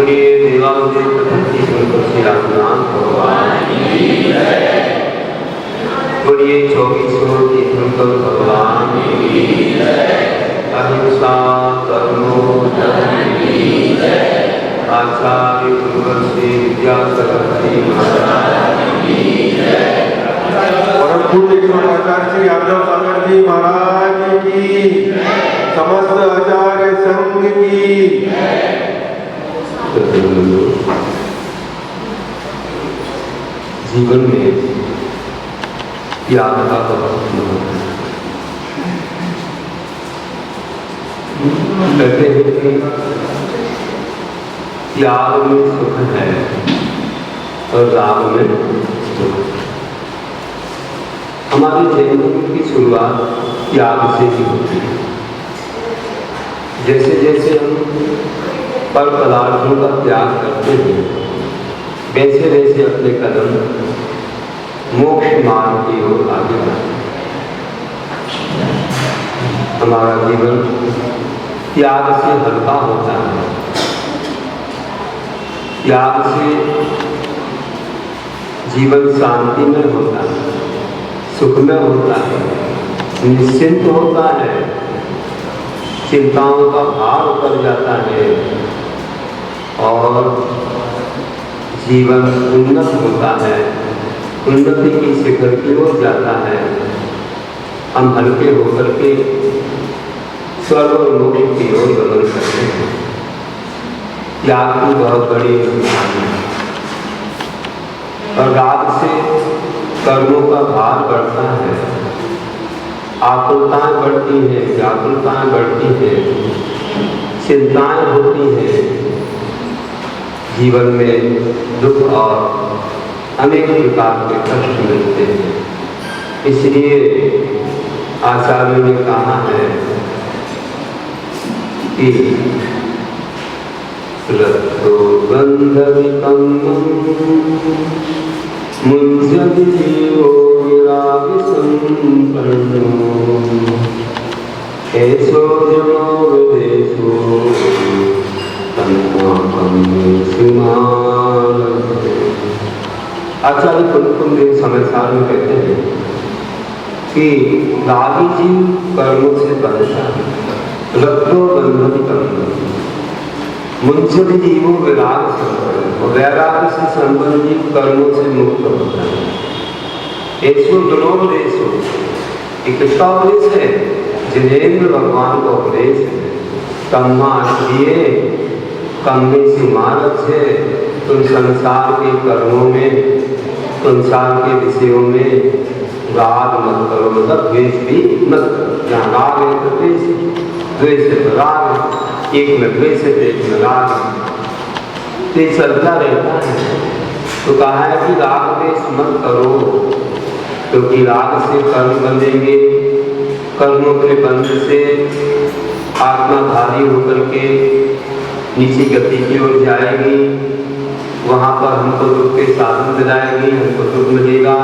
बोलिए देवादेव प्रकृति शंकर श्री रामनाथ भगवान की जय। बोलिए 24 तीर्थंकर भगवान की जय। अहिंसा कर्मो धर्म की जय। आचार्य गुरुवर श्री विद्यासागर जी महाराज की जय। परम पूज्य आचार्य श्री यादव सागर जी महाराज की, समस्त आचार्य संघ की। जीवन में त्याग का बहुत महत्व है। कहते हैं कि त्याग में सुख है और राग में दुख। हमारी जिंदगी की शुरुआत त्याग से ही होती है। जैसे जैसे हम पर पदार्थों का त्याग करते हैं, वैसे वैसे अपने कदम मोक्ष मार्ग की ओर आगे बढ़ते हैं। हमारा जीवन त्याग से हल्का होता है। त्याग से जीवन शांति में होता है, सुख में होता है, निश्चिंत होता है, चिंताओं का भार उतर जाता है और जीवन उन्नत होता है, उन्नति की शिखर की ओर जाता है। हम हल्के होकर के स्वर्ग और मोक्ष की ओर गमन करते हैं। त्याग की बहुत बड़ी कहानी है और राग से कर्मों का भार बढ़ता है, आकुलताएं बढ़ती हैं, व्याकुलताएं बढ़ती हैं, चिंताएं होती हैं, जीवन में दुख और अनेक प्रकार के कष्ट मिलते हैं। इसलिए आचार्य ने कहा है कि रत्तो बंधवितं मुञ्जति जीवो विराग संपन्नो ऐसो जनो विदेशो आचार्य कुलकुंदेव समयसार में कहते हैं कि रागी जीव कर्मों से बंधता है, रत्तो बंधति कर्म मुंशति जीवो विराग संपन्न, और वैराग से संपन्न जीव कर्मों से मुक्त होता है। ऐसो गुणोपदेशो, एक किसका उपदेश है? जिनेन्द्र भगवान का उपदेश है। कम्मा इसलिए कम्मे से मार्ग है, तुम संसार के कर्मों में, संसार के विषयों में राग मत करो, मतलब द्वेष भी मत करो। जहाँ राग है तो द्वेष, द्वेष है तो राग, एक में द्वेष है एक में राग, तो ये चलता रहता है। तो कहा है कि राग द्वेष मत करो, क्योंकि राग से कर्म बंधेंगे, कर्मों के बंध से आत्मा भारी होकर के नीची गति की ओर जाएगी, वहाँ पर हमको दुख के साधन दिलाएगी, हमको दुख मिलेगा,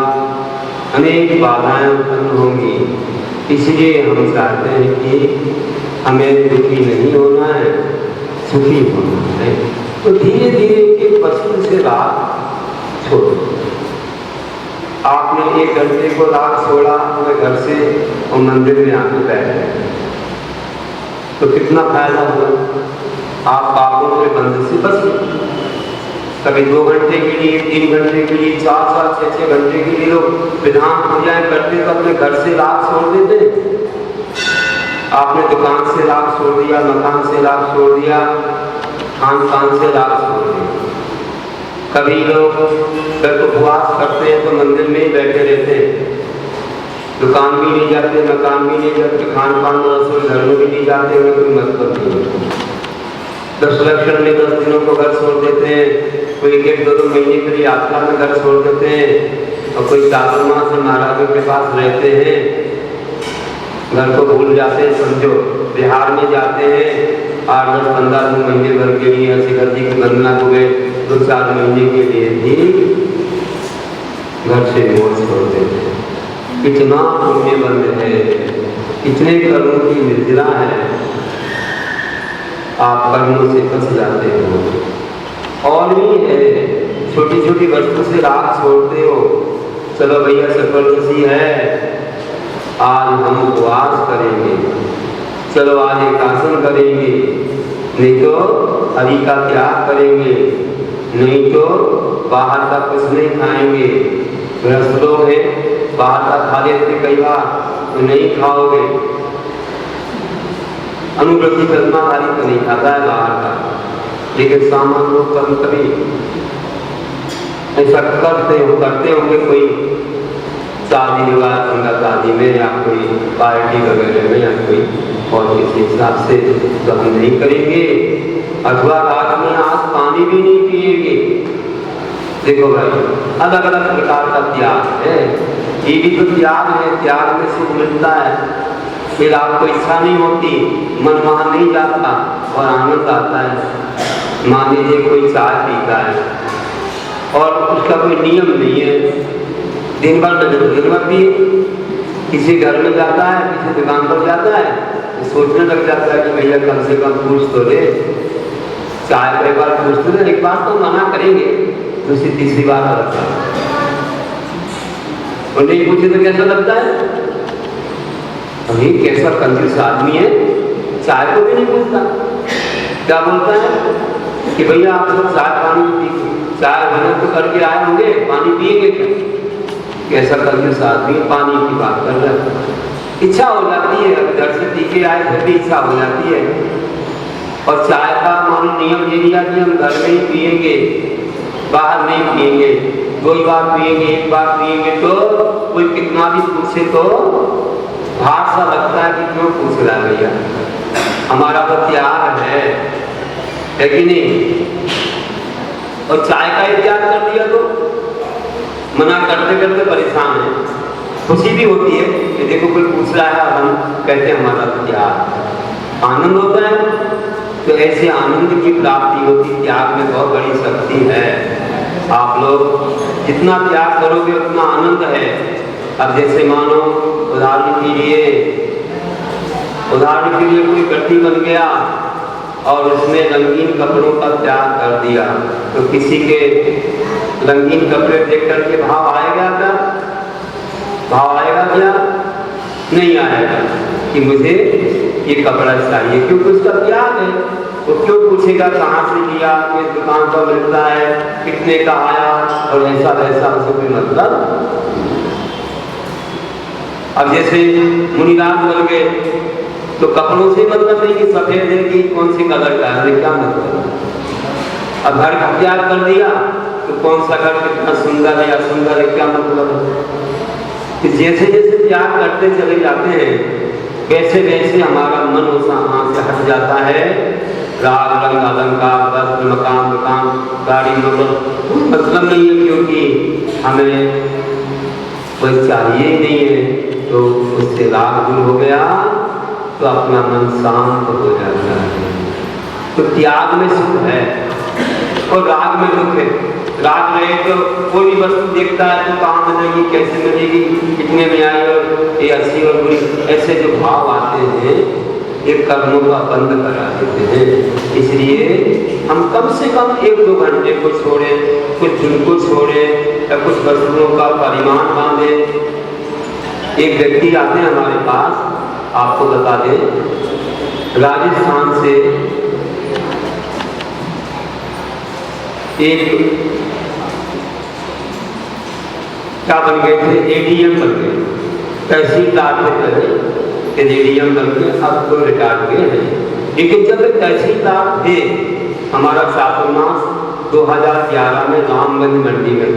अनेक बाधाएं उत्पन्न होंगी। इसलिए हम चाहते हैं कि हमें दुखी नहीं होना है, सुखी होना है। तो धीरे धीरे एक पशु से राग छोड़ो। आपने 1 घंटे को राग छोड़ा अपने घर से और मंदिर में आके बैठ गए, तो कितना फायदा हुआ? आप पापों के बंध से बच गए। कभी 2 घंटे के लिए, 3 घंटे के लिए, 4-4, 6-6 घंटे के लिए लोग विधान पूजाएं करते तो अपने घर से राग छोड़ देते। आपने दुकान से राग छोड़ दिया, मकान से राग छोड़ दिया, खान पान से राग छोड़ दिया। कभी लोग जब उपवास करते हैं तो मंदिर में ही बैठे रहते हैं, दुकान भी नहीं जाते, मकान भी नहीं जाते, खान पान रसोई घर में भी नहीं जाते, उन्हें कोई मतलब नहीं। 10 लक्षण में 10 दिनों को घर छोड़ देते हैं, कोई 1-2 महीने के लिए यात्रा में घर छोड़ देते हैं, और कोई चातुर्मास से महाराजों के पास रहते हैं, घर को भूल जाते हैं। समझो बिहार में जाते हैं 8-10-15 महीने भर के लिए, शिखर जी की वंदना को गए 2-4 महीने के लिए भी घर से मोड़ छोड़ देते हैं। कितना पुण्य बंद है, कितने कर्मों की निर्जरा है, आप कर्मों से फंस जाते हो। और भी है, छोटी छोटी वस्तु से राग छोड़ते हो। चलो भैया चतुर्दशी है, आज हम उपवास करेंगे, चलो आज एकासन करेंगे, नहीं तो हरि का त्याग करेंगे, नहीं तो बाहर का कुछ नहीं खाएंगे। गृहस्थ लोग हैं, बाहर का खा लेते कई बार, तो नहीं खाओगे। अनुव्रती कल्माधारी तो नहीं खाता है बाहर का, लेकिन सामान्य लोग कभी कभी ऐसा करते होंगे, कोई शादी विवाह संगत आदि में या कोई पार्टी वगैरह में या कोई और किसी हिसाब से तो हम नहीं करेंगे। अथवा रात में आज पानी भी नहीं पिएंगे। देखो भाई, अलग अलग प्रकार का त्याग है, ये भी तो त्याग है। त्याग में सुख मिलता है, फिर आपको इच्छा नहीं होती, मन वहां नहीं जाता और आनंद आता है। मान लीजिए कोई चाय पीता है और उसका कोई नियम नहीं है, दिन भर भी किसी घर में जाता है, किसी दुकान पर जाता है, तो सोचने लग जाता है कि भैया कम से कम पूछ तो ले, चाय पर एक बार पूछते थे, एक बार तो मना करेंगे, दूसरी तीसरी बार लगता है। और नहीं पूछे तो कैसा लगता है, अभी कैसा कंजूस आदमी है, चाय को भी नहीं पूछता। क्या बोलता है कि भैया आप लोग चाय पानी पी, चाय बना तो करके आए होंगे, पानी पिएंगे क्या? कैसा कंजूस आदमी, पानी की बात कर रहा है। इच्छा हो जाती है, घर से पी के आए फिर भी इच्छा हो जाती है। और चाय का मान नियम ये दिया कि हम घर में ही पिएंगे, बाहर नहीं पिएंगे, 2 बार पिएंगे, 1 बार पिएंगे, तो कोई कितना भी पूछे तो भार सा लगता है कि क्यों पूछ रहा है भैया, हमारा तो त्याग है कि नहीं। और चाय का ही त्याग कर दिया तो मना करते करते परेशान है। खुशी भी होती है कि देखो कोई पूछ रहा है, हम कहते हैं हमारा तो त्याग। आनंद होता है, तो ऐसे आनंद की प्राप्ति होती। त्याग में बहुत बड़ी शक्ति है। आप लोग जितना त्याग करोगे उतना आनंद है। अब जैसे मानो उदाहरण के लिए कोई गड्ढी बन गया और उसने रंगीन कपड़ों का त्याग कर दिया, तो किसी के रंगीन कपड़े देख करके भाव आएगा क्या? भाव आएगा क्या? नहीं आएगा कि मुझे ये कपड़ा चाहिए, क्योंकि उसका त्याग है। वो क्यों पूछेगा कहाँ से लिया, किस दुकान पर मिलता है, कितने का आया, और ऐसा वैसा उसे कोई मतलब। अब जैसे मुनिराज बन गए तो कपड़ों से मतलब नहीं कि सफेद है कि कौन सी कलर का है, क्या मतलब। अब घर का त्याग कर दिया तो कौन सा घर कितना सुंदर है या सुंदर है, क्या मतलब। कि जैसे जैसे त्याग करते चले जाते हैं वैसे वैसे हमारा मन उस वहां से हट जाता है। राग रंग अलंकार वस्त्र मकान दुकान गाड़ी मोटर मतलब नहीं है, क्योंकि हमें कोई चाहिए ही नहीं है। तो उससे राग दूर हो गया तो अपना मन शांत हो जाता है। तो त्याग में सुख है और राग में दुख है। राग रहे तो कोई भी वस्तु देखता है तो कहाँ मिलेगी, कैसे मिलेगी, कितने में आई, और ये अच्छी और बुरी, ऐसे जो भाव आते हैं ये कर्मों का बंद करा देते हैं। इसलिए हम कम से कम 1-2 घंटे को छोड़े, कुछ दिन को छोड़े या कुछ वस्तुओं का परिमाण बांधे। एक व्यक्ति आते हैं हमारे पास, आपको बता दें, राजस्थान से एक क्या बन गए थे, एडीएम बन गए, तहसीलदार थे पहले, एडीएम बन गए, अब तो रिटायर हुए हैं। लेकिन जब तहसीलदार थे, हमारा चातुर्मास 2011 में रामगंज मंडी में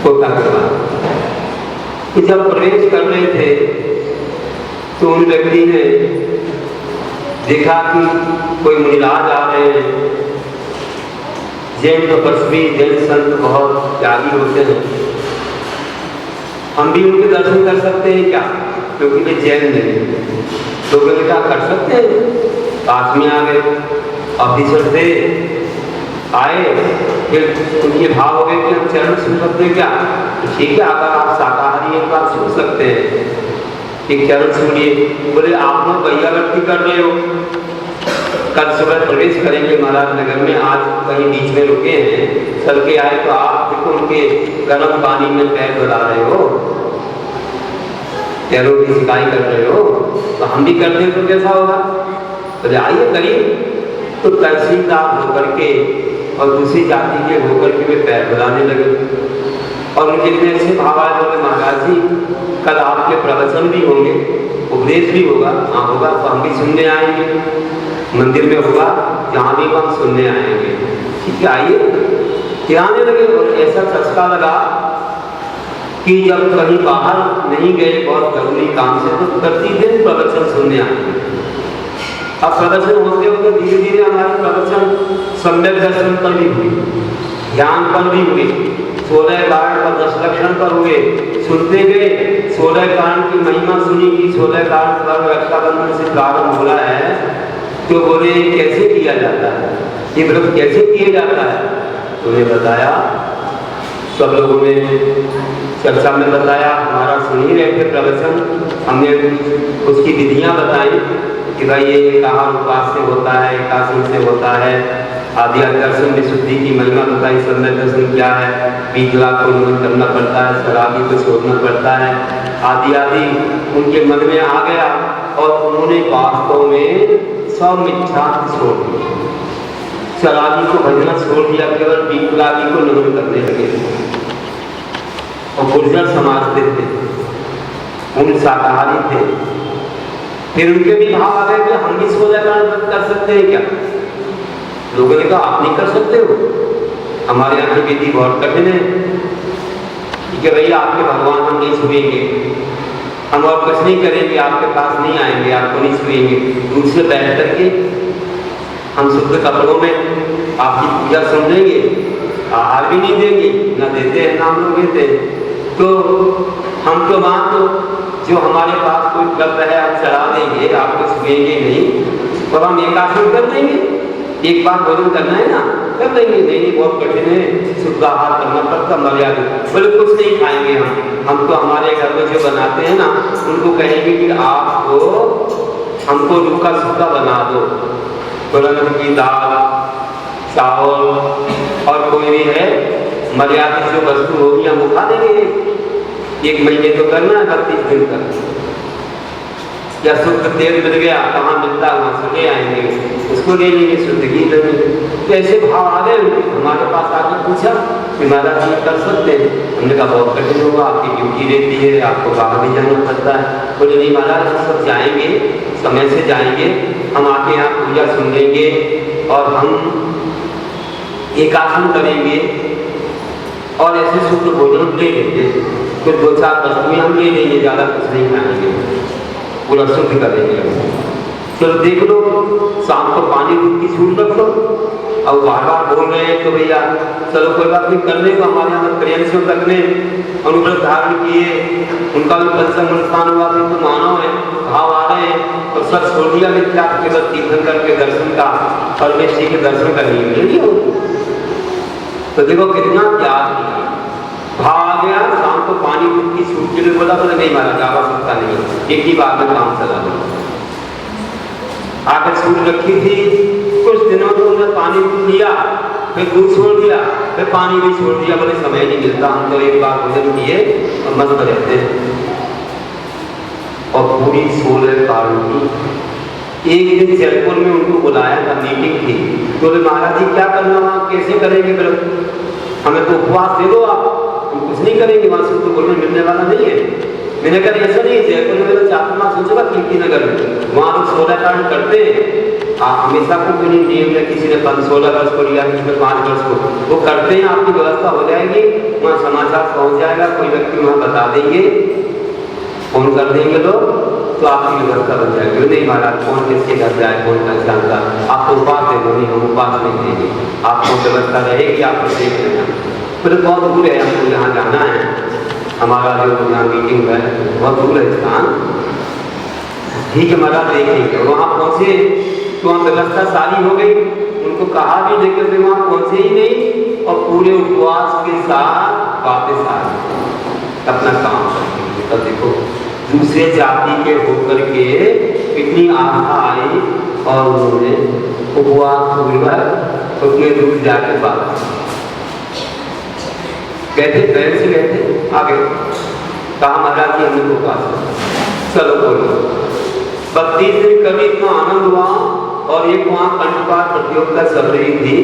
होता करवा, कि जब प्रवेश कर रहे थे तो उन व्यक्ति ने देखा कि कोई मुनिराज आ रहे हैं। जैन तपस्वी जैन संत बहुत त्यागी होते हैं, हम भी उनके दर्शन कर सकते हैं क्या, क्योंकि वे जैन नहीं। तो वे क्या कर सकते हैं, पास में आ गए, ऑफिसर थे, आए, फिर उनके भाव हो गए कि हम चरण छू सकते हैं क्या। ठीक है, अगर आप शाकाहारी हैं तो आप छू सकते हैं, एक चरण छूलिए। बोले आप लोग गैया भक्ति कर रहे हो, कल सुबह प्रवेश करेंगे महाराज नगर में। आज कहीं बीच में रुके हैं, चल के आए तो आप देखो उनके गर्म पानी में पैर डुला रहे हो, पैरों की सिकाई कर रहे हो, तो हम भी करते हैं तो कैसा होगा? बोले आइए करिए। तो तहसीलदार होकर के और दूसरी जाति के होकर के वे पैर डुलाने लगे और उनके लिए ऐसे भाव आए, बोले महाराज जी कल आपके प्रवचन भी होंगे, उपदेश भी होगा। हाँ होगा, तो हम भी सुनने आएंगे, मंदिर में होगा, जहाँ भी हम सुनने आएंगे। ठीक है आइए। आने लगे और ऐसा चस्का लगा कि जब कहीं बाहर नहीं गए बहुत जरूरी काम से, तो प्रतिदिन प्रवचन सुनने आएंगे। अब प्रवचन होते होते धीरे धीरे हमारी प्रवचन सम्यक दर्शन पर भी हुई, ध्यान पर भी हुई, 16 कारण पर 10 लक्षण पर हुए, सुनते गए। 16 कारण की महिमा सुनी कि 16 कारण पर रक्षाबंधन से प्रारंभ हो रहा है, तो बोले कैसे किया जाता है, ये व्रत कैसे किया जाता है? तो उन्हें बताया, सब लोगों ने चर्चा में बताया, हमारा सुन ही रहे थे प्रवचन, हमने उसकी विधियां बताई कि भाई ये कहाँ उपवास से होता है, एकादशी से होता है, आदि दर्शन विशुद्धि की महिमा बताई, सम्यक दर्शन क्या है, 20 लाख को नमन करना पड़ता है, शराबी को छोड़ना पड़ता है, आदि आदि उनके मन में आ गया और उन्होंने वास्तव में सब मिथ्या छोड़ दिया, शराबी को भजना छोड़ दिया, केवल विकलांगी को नमन करने लगे। और गुर्जर समाज के थे, उन शाकाहारी थे। फिर उनके भी भाव आ गए कि हम भी 16 कारण कर सकते हैं क्या? लोगों ने कहा आप नहीं कर सकते हो, हमारे यहाँ की विधि बहुत कठिन है। ठीक है भैया, आपके भगवान हम नहीं छुएंगे, हम और कुछ नहीं करेंगे, आपके पास नहीं आएंगे, आपको नहीं छुएंगे, दूर से बैठ करके हम शुद्ध कपड़ों में आपकी पूजा सुन लेंगे, आहार भी नहीं देंगे, न देते हैं नाम लोग देते हैं, तो हम तो मान लो जो हमारे पास कोई उपलब्ध है हम चढ़ा देंगे, आपको छुएंगे नहीं, तो हम एक आसन कर देंगे, एक बार भोजन करना है ना, कर देंगे। नहीं बहुत कठिन है, शुद्ध आहार करना पड़ता, मर्यादा। बोले कुछ नहीं खाएंगे हम तो हमारे घर में जो बनाते हैं ना, उनको कहेंगे कि आपको हमको रूखा सूखा बना दो, तुरंत की दाल चावल और कोई भी है मर्यादा जो वस्तु होगी हम वो खा देंगे। 1 महीने तो करना है, 32 दिन करना। या शुद्ध तेल मिल गया, कहाँ मिलता है वहाँ से ले आएंगे, उसको ले लेंगे, शुद्ध घी लेंगे। तो ऐसे भाव आ गए। हमारे पास आके पूछा कि महाराज जी कर सकते हैं? हमने कहा बहुत कठिन होगा, आपकी ड्यूटी रहती है, आपको बाहर भी जाना पड़ता है। बोले नहीं महाराज हम सब जाएंगे, समय से जाएंगे, हम आके यहाँ पूजा सुन लेंगे और हम एकासन करेंगे और ऐसे शुद्ध भोजन ले लेंगे, फिर 2-4 वस्तुएं हम ले लेंगे, ज़्यादा कुछ नहीं खाएंगे, पूरा शुद्ध करेंगे। चलो देख लो, शाम को पानी दूध की छूट रख लो। अब बार बार बोल रहे हैं तो भैया चलो कोई बात नहीं, करने को हमारे यहाँ प्रियंशों तक ने अनुव्रत धारण किए, उनका भी पंचम अनुष्ठान हुआ, फिर तो मानव है, भाव आ रहे हैं और सब छोड़ दिया कि क्या केवल तीर्थंकर के दर्शन का और वेशी के दर्शन करने के लिए। तो देखो कितना त्याग किया, भाव आ गया। शाम को पानी दूध की छूट के लिए बोला, बोले नहीं महाराज आवश्यकता नहीं, एक ही बार में काम चला दो। आगे छूट रखी थी, कुछ दिनों में उन्होंने पानी दूध लिया, फिर दूध छोड़ दिया, फिर पानी भी छोड़ दिया। बोले समय नहीं मिलता, हम तो एक बार भोजन किए और मस्त रहते हैं। और पूरी 16 कारण की एक दिन जयपुर में उनको बुलाया था, मीटिंग थी। बोले महाराज जी क्या करना वहाँ, कैसे करेंगे? हमें तो उपवास दे दो आप, हम कुछ नहीं करेंगे, वहाँ से तो बोलने मिलने वाला नहीं है। मैंने कहा ऐसा नहीं है, जयपुर में मेरा चातुर्मास सोचेगा कीर्ति नगर में, वहाँ लोग 16 कारण करते हैं। हमेशा को कोई नियम है, किसी ने 16 वर्ष को लिया, किसी ने 5 वर्ष को, वो करते हैं, आपकी व्यवस्था हो जाएगी, वहाँ समाचार पहुँच जाएगा, कोई व्यक्ति वहाँ बता देंगे, फोन कर देंगे लोग, तो आपकी व्यवस्था बन जाएगी। नहीं महाराज कौन किसके घर जाए, कौन पहचानता, आपको उपास दे दो। नहीं हम उपास नहीं देंगे, आपको व्यवस्था रहेगी, आपको देख लेना। फिर बहुत दूर है, हमको यहाँ जाना है, हमारा जो यहाँ मीटिंग है बहुत दूर है स्थान। ठीक है महाराज देखेंगे। वहाँ पहुँचे तो वहाँ व्यवस्था सारी हो गई, उनको कहा भी लेकिन वे वहाँ पहुँचे ही नहीं और पूरे उपवास के साथ वापस आ गए अपना काम करके। तो देखो दूसरे जाति के होकर के कितनी आस्था आई और उन्होंने उपवास गुरुवार उतने दूर जाके वापस गए थे, ट्रेन से गए थे, आगे कहा महाराज जी हमने उपवास, चलो बोलो। 32 दिन कभी इतना आनंद हुआ। और एक वहाँ कंठपाठ प्रतियोगिता चल रही थी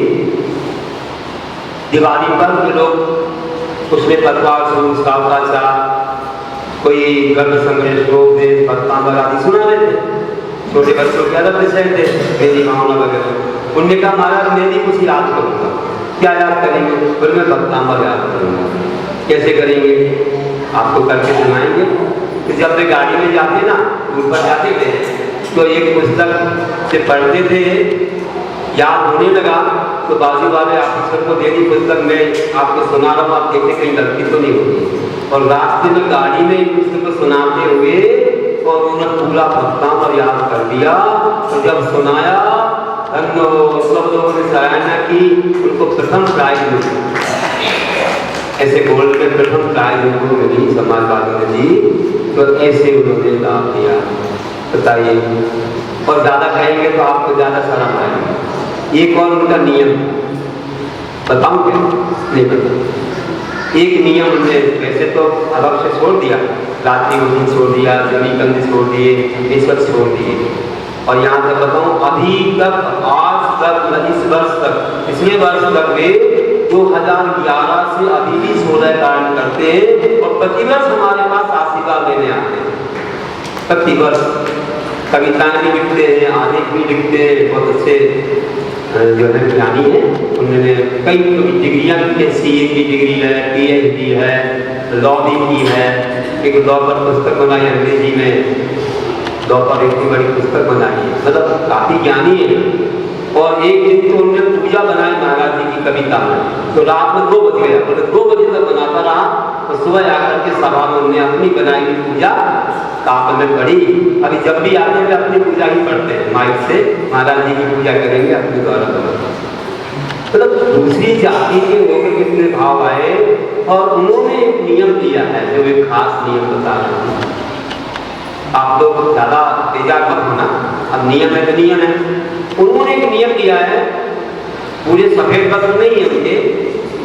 दिवाली पर, जो लोग उसमें पतवार सूर सावकाचार, कोई गर्भ संग्रह श्लोक दे, पत्तांबर आदि सुना रहे थे। छोटे बच्चों के अलग विषय थे, मेरी भावना वगैरह। उनने कहा महाराज मैं भी कुछ याद करूँगा। क्या याद करेंगे? बोले मैं पत्तांबर याद करूँगा। कैसे करेंगे? आपको करके सुनाएंगे। तो जब वे गाड़ी में जाते ना, ऊपर जाते थे, तो एक पुस्तक से पढ़ते थे, याद होने लगा तो बाजू वाले ऑफिसर को दे दी पुस्तक, में आपको सुना रहा हूँ, आप देखें कहीं गलती तो नहीं होगी। और रास्ते में गाड़ी में एक दूसरे को सुनाते हुए और उन्होंने पूरा पत्तांबर याद कर दिया। तो जब सुनाया सब लोगों ने सराहना की, उनको प्रथम प्राइज मिली। ऐसे गोल्ड में प्रथम प्राइज उनको मिली समाजवादी जी। तो ऐसे उन्होंने लाभ दिया। बताइए, और ज़्यादा कहेंगे तो आपको ज़्यादा शर्म आएगी। एक और उनका नियम बताऊं क्या? नहीं बताऊं। एक नियम उन्होंने वैसे तो अलग से छोड़ दिया, रात्रि भोजन छोड़ दिया, जमी कंद छोड़ दिए, ये सब छोड़ दिए। और यहाँ तक बताऊं, अभी तक आज तक इस वर्ष तक, पिछले वर्ष तक वे 2011 से अभी भी 16 कार्य करते हैं। और प्रतिवर्ष हमारे पास आशीर्वाद लेने आते हैं। प्रतिवर्ष कविताएं भी लिखते हैं, आलेख भी लिखते हैं। बहुत अच्छे जो है ज्ञानी है, उन्होंने कई डिग्रियाँ की है। CA की डिग्री है, PhD है, लॉ भी की है। एक लॉ पर पुस्तक बनाई अंग्रेजी में, लॉ पर इतनी बड़ी पुस्तक बनाई है, मतलब काफ़ी ज्ञानी है। और एक दिन तो उन्होंने पूजा बनाई महाराज जी की कविता में, तो रात में 2 बज गया, बोले 2 बजे तक बनाता रहा। तो सुबह आकर के सभा में उन्होंने अपनी बनाई हुई पूजा काव्य में पढ़ी। अभी जब भी आते हैं अपनी पूजा ही पढ़ते हैं, माइक से महाराज जी की पूजा करेंगे अपने द्वारा करेंगे। मतलब दूसरी जाति के होकर कितने भाव आए। और उन्होंने एक नियम दिया है, जो एक खास नियम बता रहे हैं। आप लोग ज़्यादा बेजार मत होना, अब नियम है तो नियम है। उन्होंने एक नियम दिया है, पूरे सफेद वस्त्र नहीं है उनके,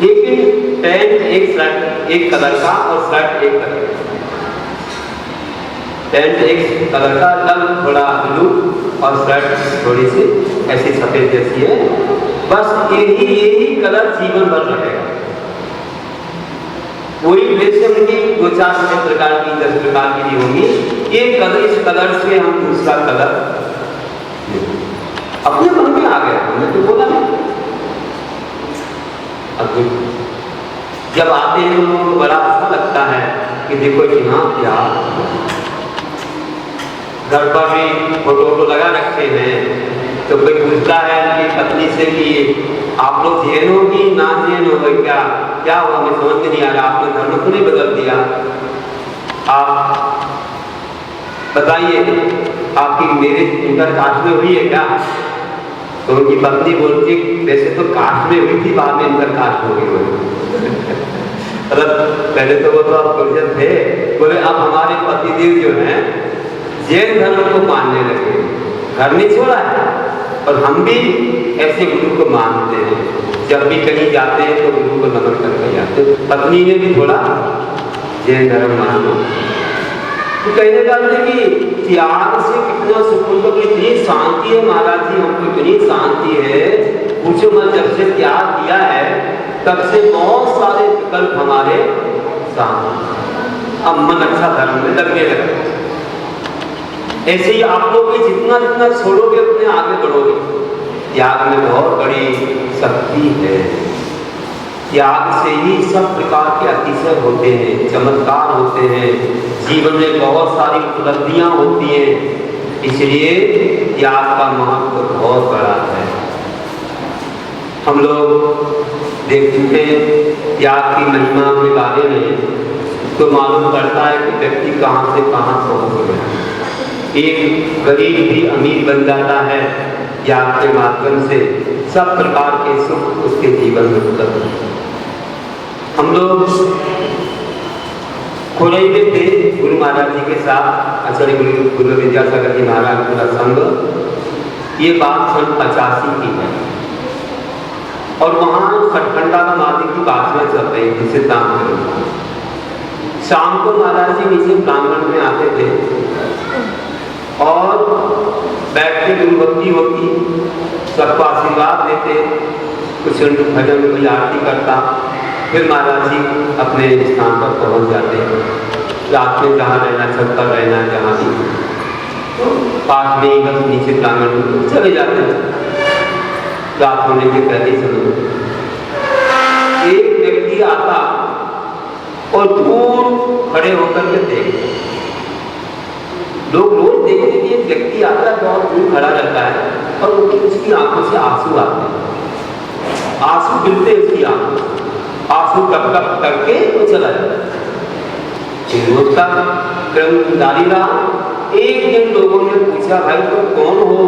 लेकिन पैंट एक शर्ट एक कलर का और शर्ट एक कलर का। पैंट एक कलर का, रंग थोड़ा ब्लू, और शर्ट थोड़ी सी ऐसी सफेद जैसी है। बस यही कलर जीवन भर रहेगा। वही ड्रेस उनकी 2-4 प्रकार की, 10 प्रकार की भी होंगी। एक कलर, इस कलर से हम दूसरा कलर अपने मन में आ गया, हमने तो बोला नहीं। अब जब आते हैं उनको बड़ा अच्छा लगता है कि देखो इतना प्यार। घर पर भी फोटो लगा रखे हैं, तो कोई पूछता है कि पत्नी से कि आप लोग जैन हो कि ना जैन हो, क्या हुआ, हमें समझ में नहीं आ रहा, आपने धर्म तो नहीं बदल दिया, आप बताइए आपकी मैरिज इंटरकास्ट में हुई है क्या? तो उनकी पत्नी बोलती वैसे तो कास्ट में हुई थी, बाद में इंटरकास्ट हो गई। पहले तो वो तो आप परिजन थे। बोले अब हमारे पतिदेव जो हैं जैन धर्म को मानने लगे, घर नहीं छोड़ा है। और हम भी ऐसे गुरु को मानते हैं, जब भी कहीं जाते हैं तो गुरु को नमन करके जाते हैं। पत्नी ने भी थोड़ा जैन धर्म मानो। तो कहने का कि त्याग से कितना सुकून, तो इतनी शांति है महाराज जी, हमको इतनी शांति है, पूछो मैं जब से त्याग किया है तब से बहुत सारे विकल्प हमारे सामने, अब मन अच्छा धर्म में लगने लगा। ऐसे ही आप लोग भी जितना जितना छोड़ोगे उतने आगे बढ़ोगे। त्याग में बहुत बड़ी शक्ति है। त्याग से ही सब प्रकार के अतिशय होते हैं, चमत्कार होते हैं, जीवन में बहुत सारी उपलब्धियां होती हैं। इसलिए त्याग का महत्व बहुत बड़ा है। हम लोग देखते हैं त्याग की महिमा के बारे में, तो मालूम पड़ता है कि व्यक्ति कहाँ से कहाँ पहुँच गया। एक गरीब भी अमीर बन जाता है त्याग के माध्यम से, सब प्रकार के सुख उसके जीवन में उपलब्ध है। हम लोग खोरई में थे गुरु महाराज जी के साथ, आचार्य गुरु विद्यासागर जी महाराज पूरा संघ। ये बात सन 85 की है और वहाँ सतखंडा का मादी की बातचीत चल रही थी सिद्धांत। शाम को महाराज जी नीचे प्रांगण में आते थे और बैठते गुरुभक्ति होती, सबको आशीर्वाद देते, कुछ भजन कोई आरती करता, फिर महाराज जी अपने स्थान पर पहुंच जाते। रात में जहाँ रहना, छत पर रहना, जहाँ भी पास में ही बस नीचे प्रांगण में चले जाते। रात होने के पहले समय एक व्यक्ति आता और दूर खड़े होकर के देखते। लोग रोज देखते कि एक व्यक्ति आता है, बहुत दूर खड़ा रहता है और उसकी आंखों से आंसू आते हैं, आंसू गिरते उसकी आंखों, आंसू कप कप करके वो चला जाता है। रोज का क्रम जारी रहा। एक दिन लोगों ने पूछा, भाई तुम कौन हो,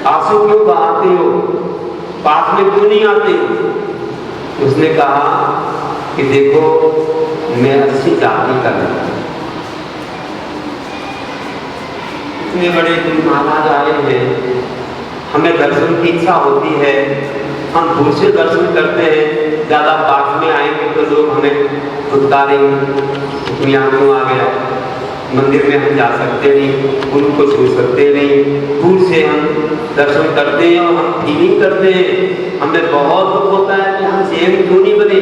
आंसू क्यों बहाते हो, पास में क्यों नहीं आते हो? उसने कहा कि देखो मैं अच्छी जाति का नहीं, इतने बड़े गुरु महाराज आए हैं, हमें दर्शन की इच्छा होती है, हम दूर से दर्शन करते हैं, ज़्यादा पास में आएंगे तो लोग हमें फुटकारेंगे, यहाँ क्यों आ गया, मंदिर में हम जा सकते नहीं, गुरु को छू सकते नहीं, दूर से हम दर्शन करते हैं और हम फीलिंग करते हैं, हमें बहुत दुख होता है कि हम सेम क्यों नहीं बने,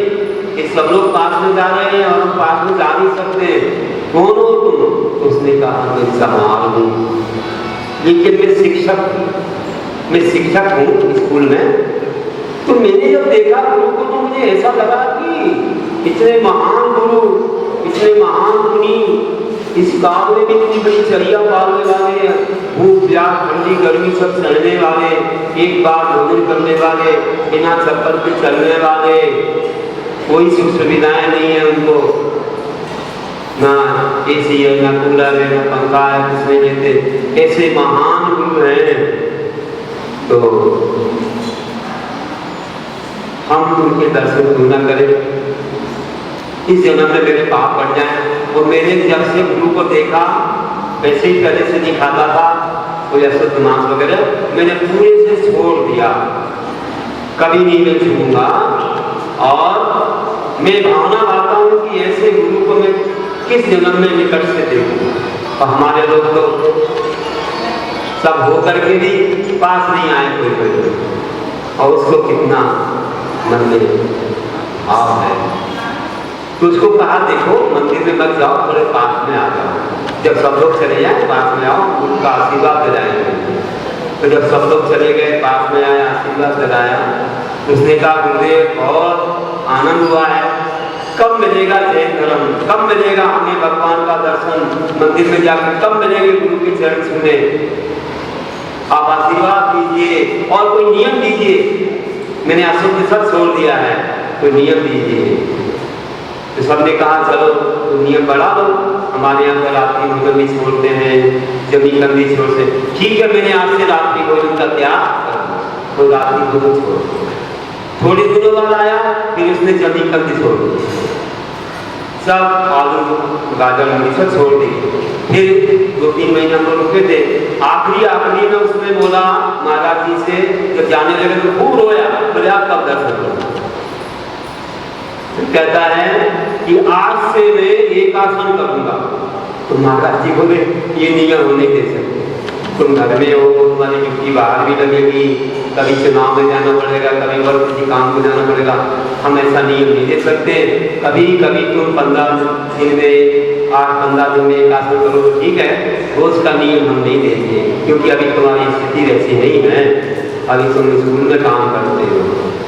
कि सब लोग पास में जा रहे हैं और हम पास में जा नहीं सकते, कौन हो तुम? उसने कहा मैं समाज हूँ, लेकिन मैं शिक्षक हूँ, मैं शिक्षक हूँ स्कूल में। तो मैंने जब देखा गुरु को तो मुझे ऐसा लगा कि इतने महान गुरु, इतने महान मुनि, इस काल में भी इतनी बड़ी चर्या पालने वाले, भूख प्यास ठंडी गर्मी सब सहने वाले, एक बार भोजन करने वाले, बिना चप्पल के चलने वाले, कोई सुख सुविधाएं नहीं है उनको, ना एसी है, ना कूलर है, ना पंखा है, कुछ नहीं लेते, ऐसे महान गुरु हैं। तो हम उनके दर्शन क्यों न करें? इस जन्म में मेरे पाप बढ़ जाए। वो मैंने जब से गुरु को देखा वैसे ही पहले से नहीं खाता था, कोई अशुद्ध मांस वगैरह मैंने पूरे से छोड़ दिया, कभी नहीं मैं छूऊंगा। और मैं भावना पाता हूँ कि ऐसे गुरु को मैं किस जन्म में निकट से देखूँ। और हमारे लोग तो सब होकर के भी पास नहीं आए कोई, और उसको कितना मन में भाव है। तो उसको कहा देखो मंदिर में मत जाओ, थोड़े पास में आ जाओ, जब सब लोग चले जाए पास में आओ, उनका आशीर्वाद दिलाएंगे। तो जब सब लोग चले गए, पास में आए, आशीर्वाद दिलाया, उसने कहा गुरुदेव बहुत आनंद हुआ है, कब मिलेगा जैन धर्म, कब मिलेगा हमें भगवान का दर्शन, मंदिर में जाकर कब मिलेंगे गुरु के चरण छूने, आप आशीर्वाद दीजिए और कोई नियम दीजिए, मैंने अशुद्ध सब छोड़ दिया है, कोई नियम दीजिए। तो सबने कहा चलो तो नियम बढ़ा दो, हमारे यहाँ पर रात्रि भोजन भी छोड़ते हैं, जमी कंदी छोड़ते, ठीक है मैंने आज से रात्रि भोजन का त्याग कर दिया, तो रात्रि भोजन छोड़। थोड़े दिनों बाद आया, फिर उसने जमी कंदी छोड़ दी, सब आलू गाजर मूली सब छोड़ दी। फिर 2-3 महीने हम रुके थे, आखिरी में उसने बोला महाराज जी से, जब जाने लगे तो खूब रोया, बोले आप कब दर्शन करो? कहता है कि आज से मैं एक आसन करूंगा। तो महाराज जी बोले ये नियम होने दे सकते, तुम घर में हो, तुम्हारी ड्यूटी बाहर भी लगेगी, कभी चुनाव में जाना पड़ेगा, कभी और किसी काम में जाना पड़ेगा, हम ऐसा नियम नहीं दे सकते। कभी कभी तुम 15 दिन में 8-15 दिन में एक आसन करो तो ठीक है, रोज का नियम हम नहीं देंगे, क्योंकि अभी तुम्हारी स्थिति वैसी नहीं है, अभी तुम स्कूल में काम करते हो,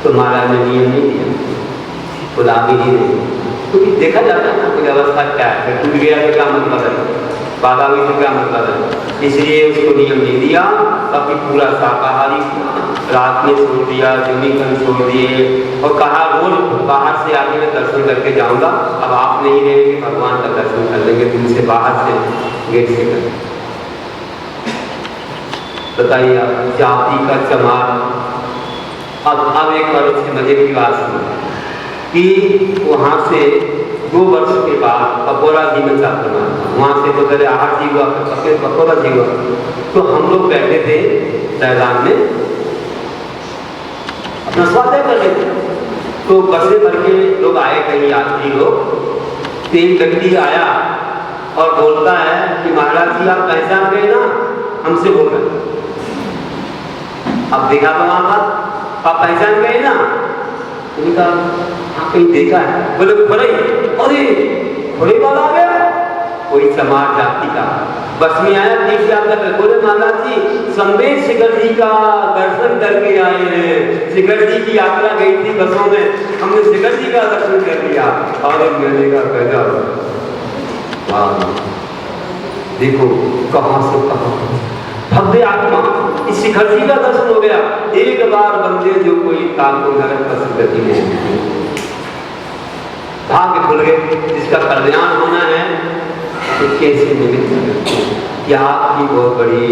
तो महाराज ने नियम नहीं दिया, खुदा भी नहीं देंगे। क्योंकि देखा जाता है ना कोई अवस्था क्या है, टूट गया तो क्या मतलब है, बाधा हुई तो क्या मतलब है, इसलिए उसको नियम नहीं दिया। तब भी पूरा शाकाहारी रात में छोड़ दिया, जमीन छोड़ दिए, और कहा रोज बाहर से आके मैं दर्शन करके जाऊंगा। अब आप नहीं रहेंगे, भगवान का दर्शन कर लेंगे, दिल से बाहर से गेट से कर। बताइए आप, जाति का चमार। अब एक बार उसके मजे की बात सुनो कि वहाँ से 2 वर्ष के बाद पकोड़ा जी में चालू हुआ, वहाँ से तो पहले आहार जी हुआ, फिर पकोड़ा जी हुआ। तो हम लोग बैठे थे मैदान में अपना स्वागत कर रहे थे, तो बसें भर के लोग आए, कई यात्री लोग। तो एक व्यक्ति आया और बोलता है कि महाराज जी आप पहचान गए ना, हमसे बोल रहे। अब देखा तो वहां आप पहचान गए ना, उनका हाँ कहीं देखा है। बोले खुरई, अरे खुरई वाला आ गया, कोई समाज जाति का बस में आया, देख यात्रा कर। बोले महाराज जी संवेद शिखर जी का दर्शन करके आए हैं, शिखर जी की यात्रा गई थी बसों में, हमने शिखर जी का दर्शन कर लिया। और मैंने कहा गजब, वाह देखो कहां से कहां भव्य आत्मा, इस शिखर जी का दर्शन हो गया। एक बार बंदे जो कोई ताको नरक पसंदगी में भाग्य खुल गए, जिसका कल्याण होना है तो कैसे निमित्त क्या आपकी बहुत बड़ी।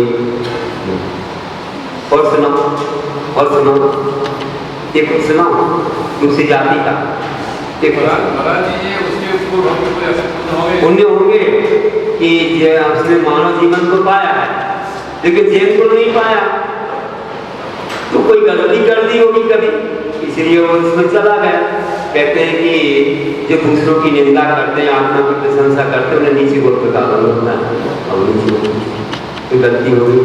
और सुनो एक सुनो दूसरी जाति का एक पुण्य होंगे कि उसने मानव जीवन को पाया है लेकिन जैन को नहीं पाया, तो कोई गलती कर दी होगी कभी, इसलिए वो उसमें चला गया। कहते हैं कि जो दूसरों की निंदा करते हैं, आत्मा की प्रशंसा करते हैं, उन्हें नीचे गोत्र का बल होता है। और नीचे कोई गलती हो गई,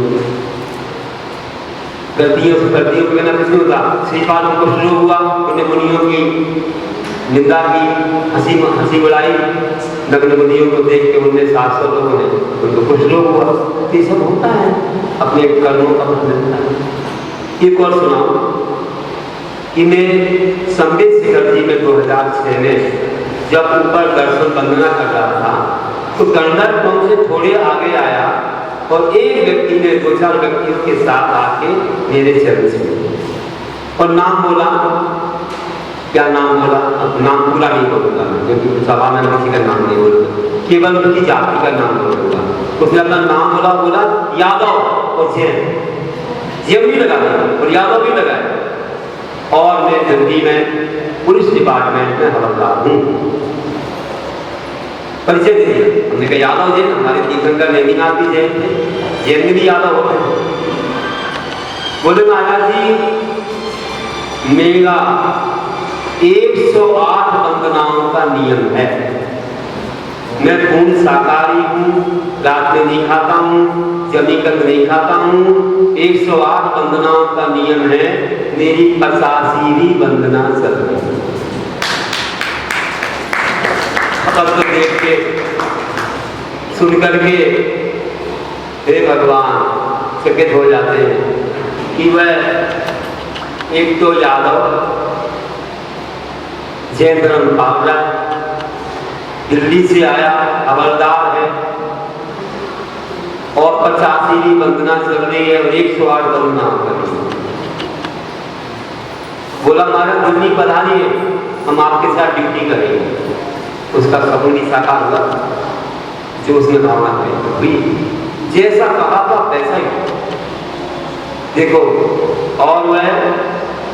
गलतियों से बिना कुछ नहीं होता। श्रीपाद को शुरू हुआ, उन्हें मुनियों की निंदा की, हंसी बुलाई, नग्न मुनियों को देख के उनने 700 लोगों ने उनको कुछ लोग हुआ। तो ये सब होता है, अपने कर्मों का फल मिलता है। एक और सुनाओ कि मैं संवेद शिखर जी में 2006 में जब ऊपर दर्शन वंदना कर रहा था, तो गंडक पहुंचे थोड़े आगे आया और एक व्यक्ति ने 2-4 व्यक्तियों के साथ आके मेरे चरण छुए और नाम बोला। क्या नाम बोला? नाम पूरा नहीं बोलूंगा क्योंकि सभा में किसी का नाम नहीं बोलूंगा, केवल उनकी जाति का नाम बोलूंगा। उसने अपना नाम बोला यादव और जैन भी लगा दिया और यादव भी लगाया। और मैं दिल्ली में पुलिस डिपार्टमेंट में हवलदार हूँ। परिचय दे दिया, हमने कहा यादव जैन, हमारे तीर्थंकर नैनीनाथ भी जैन थे, जैन में भी यादव होते हैं। बोले महाराज जी मेरा 108 वंदनाओं का नियम है, मैं पूर्ण शाकाहारी हूँ, रात में नहीं खाता हूँ, जमीकंद नहीं खाता हूँ। 108 वंदनाओं का नियम है, मेरी 85वीं वंदना चल रही है। अब तो देख के सुन करके हे भगवान चकित हो जाते हैं कि वह एक तो यादव जैन धर्म पावला दिल्ली से आया, हवलदार है और 85वीं वंदना चल रही है और 108 वंदना कर रही है। बोला महाराज दिल्ली पधारिए, हम आपके साथ ड्यूटी करेंगे। उसका सपनी साकार हुआ, जो उसने भावना हुई, जैसा कहा था वैसा ही। देखो और वह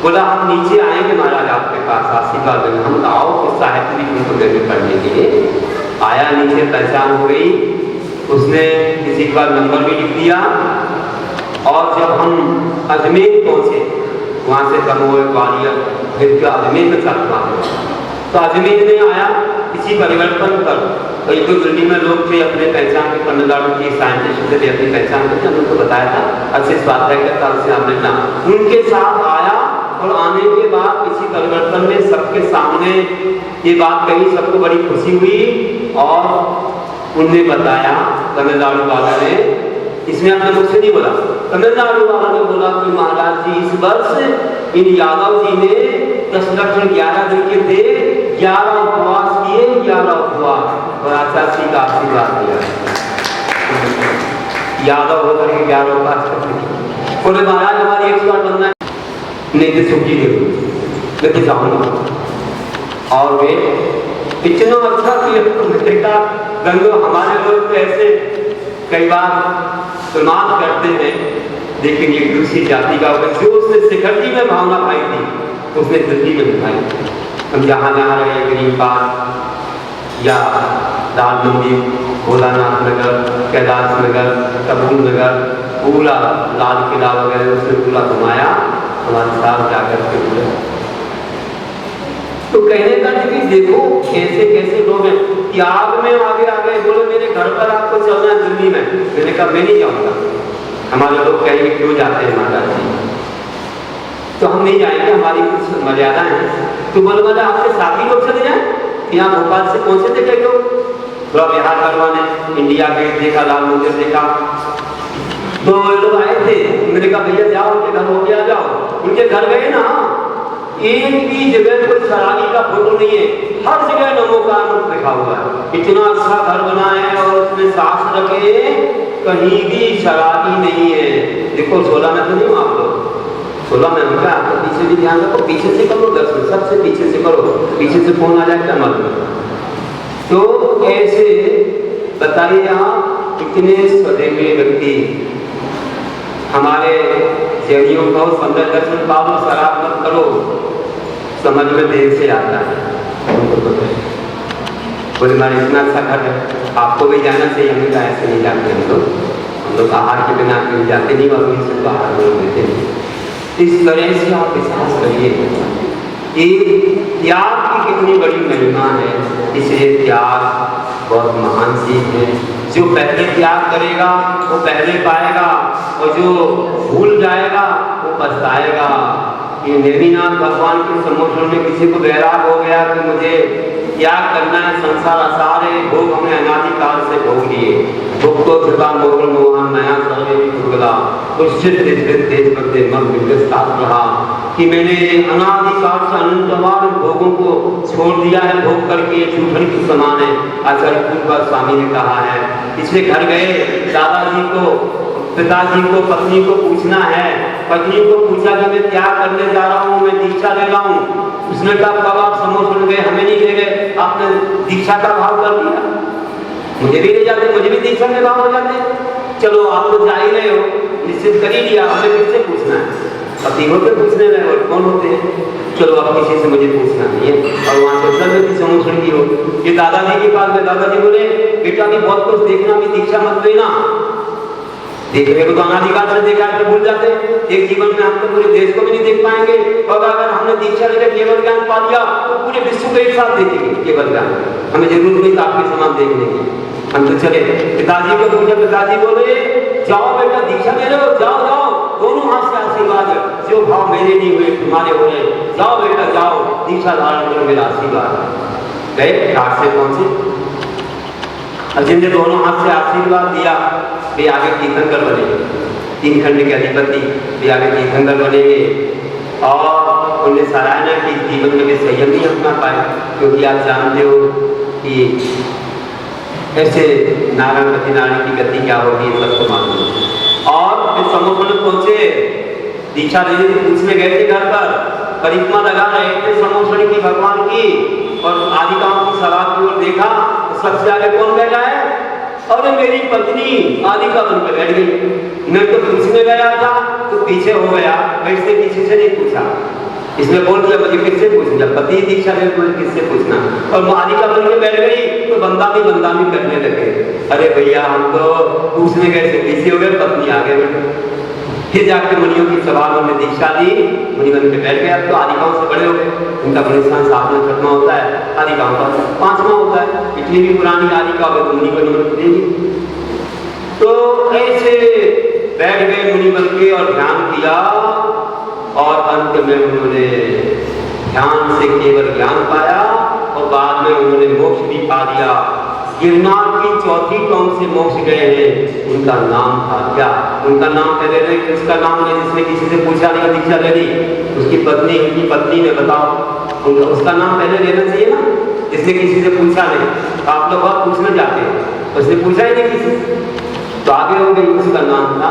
बोला हम नीचे आएंगे महाराज आपके पास आशीर्वाद देने। हम आओ तो साहित्य भी उनको देने पढ़ने के लिए आया। नीचे पहचान हो गई, उसने किसी का नंबर भी लिख दिया। और जब हम अजमेर पहुंचे, वहां से दमोह ग्वालियर फिर अजमेर में चलता तो अजमेर में आया किसी परिवर्तन कर। एक तो दिल्ली में लोग थे अपने पहचान के, तमिलनाडु की साइंटिस्ट थे अपनी पहचान के, हमने उनको बताया था अच्छे स्वाध्याय करता उससे हमने ना उनके साथ आया। और आने के बाद किसी परिवर्तन में सबके सामने ये बात कही, सबको बड़ी खुशी हुई। और उनने बताया, तमिलनाडु वाला ने, इसमें अपने मुख से नहीं बोला, तमिलनाडु वाला ने बोला कि महाराज जी इस वर्ष इन यादव जी ने 10 लक्षण 11 दिन के थे, 11 उपवास किए, 11 उपवास और आचार्य का आशीर्वाद दिया। यादव होकर के 11 उपवास करते बोले महाराज हमारी 108 बनना नहीं तो छुट्टी दे लेके जाऊंगा। और वे इतना अच्छा किया गंगो। हमारे लोग कैसे कई बार प्रमाद करते हैं, लेकिन एक दूसरी जाति का होगा जो उसने शिखर जी में भावना पाई थी उसने दिल्ली में दिखाई। हम जहाँ जहाँ रहे गरीब पास या लाल मंदिर, भोलानाथ नगर, कैलाश नगर, कपूर नगर, पूरा लाल किला वगैरह उसने पूरा घुमाया हमारे साथ जाकर के पूरे। तो कहने का कि देखो कैसे कैसे लोग हैं, त्याग में आगे आगे। बोले मेरे घर पर आपको चलना है दिल्ली में, मैंने कहा मैं नहीं जाऊंगा। हमारे लोग कहेंगे क्यों जाते हैं माता जी, तो हम नहीं जाएंगे, हमारी कुछ मर्यादा है। तो बोले बोले आपके साथी लोग चले जाए, यहाँ भोपाल से पहुंचे थे कई लोग, थोड़ा बिहार करवाने, इंडिया गेट देखा, लाल मंदिर देखा, तो लोग आए थे। मैंने कहा भैया जाओ उनके घर होके आ जाओ। उनके घर गए ना, एक भी जगह कोई शराबी का फोटो नहीं है, हर जगह नमो का रूप लिखा हुआ है। इतना अच्छा घर बना है और उसमें सास रखे, कहीं भी शराबी नहीं है। देखो 16 में तो नहीं हो आप लोग, 16 में उनका आपको पीछे भी ध्यान रखो, पीछे से करो दर्शन, सबसे पीछे से करो, पीछे से फोन आ जाए क्या मालूम। तो ऐसे बताइए आप कितने सदैवे व्यक्ति हमारे जैनियों को संदर दर्शन पाओ, शराब मत करो, समझ में देर से आता है। बोले हमारे इतना अच्छा घर है, आपको भी जाना चाहिए। हमने कहा ऐसे नहीं जाते हम लोग आहार के बिना कहीं जाते नहीं, और किसी को आहार नहीं देते नहीं। इस तरह से आप विश्वास करिए कि त्याग की कितनी बड़ी महिमा है। इसलिए त्याग बहुत महान चीज है। जो पहले त्याग करेगा वो पहले पाएगा, और जो भूल जाएगा वो पछताएगा। ये नेमिनाथ भगवान के सम्मुख में किसी को वैराग हो गया कि मुझे त्याग करना है, संसार आसार है, भोग हमने अनादिकाल से भोग लिए, भोग को कृपा मोगल मोहन नया सर्वे दुर्गला उचित तेज करते मन विस्तार रहा कि मैंने अनादिकाल से अनंतवान भोगों को छोड़ दिया है, भोग करके झूठन की समान है। आचार्य पूर्वा स्वामी ने कहा है। इसलिए घर गए, दादाजी को, पिताजी को, पत्नी को पूछना है। पत्नी को पूछा कि मैं त्याग करने जा रहा हूँ, मैं दीक्षा ले रहा हूँ। उसने कहा कब आप समोह सुन गए, हमें नहीं ले गए, आपने दीक्षा का भाव कर दिया, मुझे भी ले जाते, मुझे भी दीक्षा में भाव हो जाते। चलो आप तो जा ही रहे हो, निश्चित कर ही लिया, हमें किससे पूछना है, पति होते पूछने में और कौन होते हैं, चलो अब किसी से मुझे पूछना नहीं है। और वहाँ से चल की समोह सुन की हो, ये दादाजी के पास में, दादाजी बोले बेटा भी बहुत कुछ देखना, भी दीक्षा मत देना, देखने को तो अनादिकाल से देखा तो भूल जाते, एक जीवन में हम तो पूरे देश को भी नहीं देख पाएंगे, और अगर हमने दीक्षा लेकर केवल ज्ञान पा लिया तो पूरे विश्व को एक साथ देखेंगे केवल ज्ञान, हमें जरूरत नहीं आपके समान देखने की। हम तो चले, पिताजी को पूछा, पिताजी बोले जाओ बेटा दीक्षा ले लो, जाओ जाओ, दोनों हाथ से आशीर्वाद, जो भाव मेरे नहीं हुए तुम्हारे हो रहे, जाओ बेटा जाओ, दीक्षा धारण करो, मेरा आशीर्वाद। गए, घाट से पहुंचे, जिनने दोनों हाथ से आशीर्वाद दिया वे आगे तीर्थंकर बने, 3 खंड के अधिपति वे आगे तीर्थंकर बनेंगे। और उन्हें सराहना की जीवन में वे संयम नहीं अपना पाए, क्योंकि आप जानते हो कि ऐसे नारायणपति नारायण की गति क्या होगी, सबको मालूम। और फिर समुद्र में पहुंचे, दीक्षा देने पूछने गए थे, घर पर परिक्रमा लगा रहे थे समुद्र की भगवान की, और आदिकाओं की सभा की ओर देखा, सबसे आगे कौन बैठा है, और मेरी पत्नी आदिका बनकर बैठ गई। मैं तो पूछने गया था तो पीछे हो गया, मैं इसने पीछे से नहीं पूछा, इसने बोल दिया मुझे किससे पूछना, पति दीक्षा ले मुझे किससे पूछना, और आदिका बन के बैठ गई तो बंदामी करने लगे। अरे भैया हम तो पूछने गए थे, पीछे हो गए, पत्नी आगे बैठे। फिर जाकर मुनियों की सभा में दीक्षा ली, मुनि बन के बैठ गए। अब तो आदिकाओं से बड़े हो गए, उनका बलिस्तान 7वां 6वां होता है, आदिकाओं का 5वां होता है, इतनी भी पुरानी आदिका हो तो मुनि बन देगी। तो ऐसे बैठ गए मुनि बन के और ध्यान किया, और अंत में उन्होंने ध्यान से केवल ज्ञान पाया, और बाद में उन्होंने मोक्ष भी पा लिया। गिरनार की 4थी टोंक से मोक्ष गए हैं, उनका नाम था क्या, उनका नाम पहले नहीं, किसका नाम नहीं, जिसने किसी से पूछा नहीं, दीक्षा ले ली, उसकी पत्नी ने बताओ, उसका नाम पहले लेना चाहिए ना, जिसने किसी से पूछा नहीं। आप लोग बहुत पूछने जाते हैं, उसने पूछा ही नहीं किसी से, तो आगे हो गई। उसका नाम था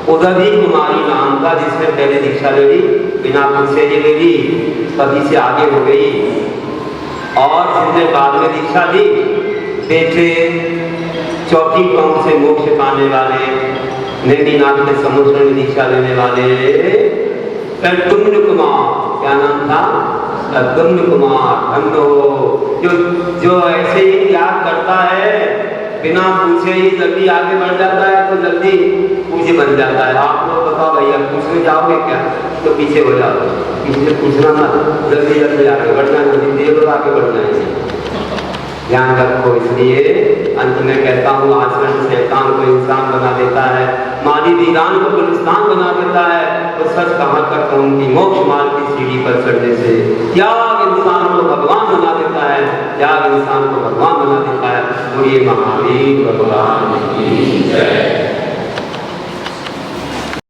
उदधि कुमारी नाम था, जिसने पहले दीक्षा ले ली, बिना पूछे ही ले ली, तभी से आगे हो गई। और जिसने बाद में दीक्षा ली, बेटे 4थी टोंक से मोक्ष पाने वाले, नेमिनाथ के समुद्र में दीक्षा लेने वाले, तुमन कुमार, क्या नाम था, अगम्य कुमार धन्य हो। जो ऐसे ही त्याग करता है, बिना पूछे ही जल्दी आगे बढ़ जाता है, तो जल्दी पूछे बन जाता है। आप लोग बताओ भैया, पूछने जाओगे क्या तो पीछे हो जाओ, इसलिए पूछना मत, जल्दी जल्दी आगे बढ़ना, जल्दी देर आगे बढ़ना है। ध्यान रखो। इसलिए अंत में कहता हूँ, आचरण शैतान को इंसान बना देता है, माली वीरान को गुलिस्तान बना देता है। तो सच कहाँ तक कहूँगी, मोक्ष मार्ग की सीढ़ी पर चढ़ने से त्याग इंसान को भगवान बना देता है, त्याग इंसान को भगवान बना देता है। और ये महावीर भगवान की जय।